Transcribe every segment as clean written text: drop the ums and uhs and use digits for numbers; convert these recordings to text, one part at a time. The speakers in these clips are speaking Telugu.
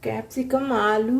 క్యాప్సికమ్ ఆలు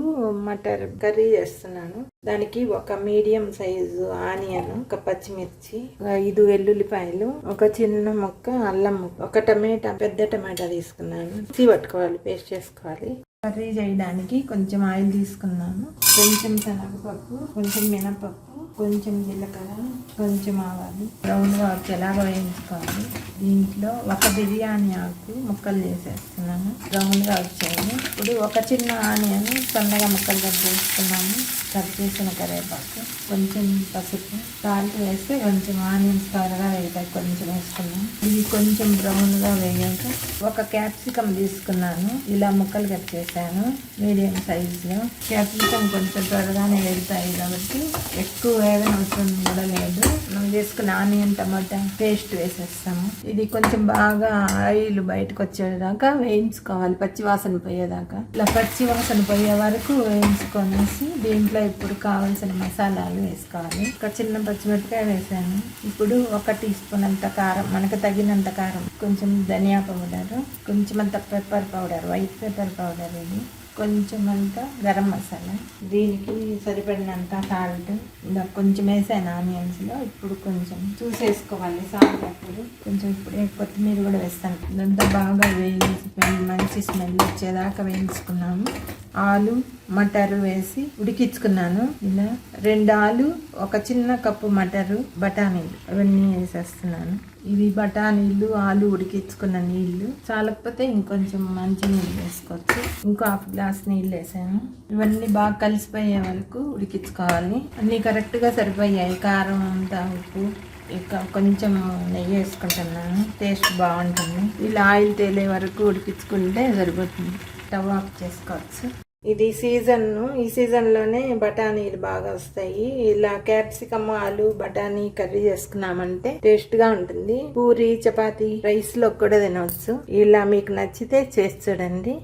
మటర్ కర్రీ చేస్తున్నాను. దానికి ఒక మీడియం సైజు ఆనియన్, ఒక పచ్చిమిర్చి, 5 వెల్లుల్లిపాయలు, ఒక చిన్న ముక్క అల్లం ముక్క, ఒక టమాటా, పెద్ద టమాటా తీసుకున్నాను. మిక్సీ పట్టుకోవాలి, పేస్ట్ చేసుకోవాలి. కర్రీ చేయడానికి కొంచెం ఆయిల్ తీసుకున్నాను. కొంచెం శనగపప్పు, కొంచెం మినపప్పు, కొంచెం జీలకర్ర, కొంచెం ఆవాలు బ్రౌన్గా వచ్చేలాగా వేయించుకోవాలి. దీంట్లో ఒక బిర్యానీ ఆకు ముక్కలు చేసేస్తున్నాను. బ్రౌన్గా వచ్చాయి. ఇప్పుడు ఒక చిన్న ఆనియన్ సన్నగా ముక్కలు కట్ చేసుకున్నాము. కట్ చేసిన కరివేపాకు, కొంచెం పసుపు, సాల్ట్ వేస్తే కొంచెం ఆనియన్స్ త్వరగా వేయటానికి కొంచెం వేసుకున్నాం. ఇది కొంచెం బ్రౌన్గా వేయాక ఒక క్యాప్సికమ్ తీసుకున్నాను. ఇలా ముక్కలు కట్ చేశాను మీడియం సైజులో. క్యాప్సికమ్ కొంచెం త్వరగానే వేగుతాయి కాబట్టి ఎక్కువ వేగనవసరం కూడా లేదు. మనం చేసుకున్న ఆనియన్ టమాటా పేస్ట్ వేసేస్తాము. ఇది కొంచెం బాగా ఆయిల్ బయటకు వచ్చేదాకా వేయించుకోవాలి, పచ్చి వాసన పోయేదాకా. ఇలా పచ్చి వాసన పోయే వరకు వేయించుకొనేసి దీంట్లో ఇప్పుడు కావాల్సిన మసాలాలు వేసుకోవాలి. ఒక చిన్న పచ్చిమిరపకాయ వేసాను. ఇప్పుడు 1 టీ స్పూన్ అంత కారం, మనకు తగినంత కారం, కొంచెం ధనియా పౌడర్, కొంచెం అంత pepper powder, white pepper powder, ఇది కొంచెం అంత గరం మసాలా, దీనికి సరిపడినంత సాల్ట్, ఇలా కొంచెం వేసాను ఆనియన్స్లో. ఇప్పుడు కొంచెం చూసేసుకోవాలి సాల్ట్. అప్పుడు కొంచెం ఇప్పుడే కొత్తిమీర కూడా వేస్తాను. ఇదంతా బాగా వేయించి మంచి స్మెల్ వచ్చేదాకా వేయించుకున్నాము. ఆలు మటరు వేసి ఉడికించుకున్నాను. ఇలా 2 ఆలు, ఒక చిన్న కప్పు మటరు, బఠానీలు అవన్నీ వేసేస్తున్నాను. ఇవి బఠానీలు, ఆలు ఉడికించుకున్న నీళ్లు. చాలకపోతే ఇంకొంచెం మంచి నీళ్ళు వేసుకోవచ్చు. ఇంకో 1/2 గ్లాస్ నీళ్ళు వేసాను. ఇవన్నీ బాగా కలిసిపోయే వరకు ఉడికించుకోవాలి. అన్నీ కరెక్ట్గా సరిపోయాయి. కారం అంతా, ఉప్పు, ఇక కొంచెం నెయ్యి వేసుకుంటున్నాను. టేస్ట్ బాగుంటుంది. ఇలా ఆయిల్ తేలే వరకు ఉడికించుకుంటే సరిపోతుంది. స్టవ్ ఆఫ్ చేసుకోవచ్చు. ఇది సీజన్. ఈ సీజన్లోనే బఠానీలు బాగా వస్తాయి. ఇలా క్యాప్సికమ్ ఆలు బఠానీ కర్రీ చేసుకున్నామంటే టేస్ట్గా ఉంటుంది. పూరి, చపాతీ, రైస్లో కూడా తినవచ్చు. ఇలా మీకు నచ్చితే చేసి చూడండి.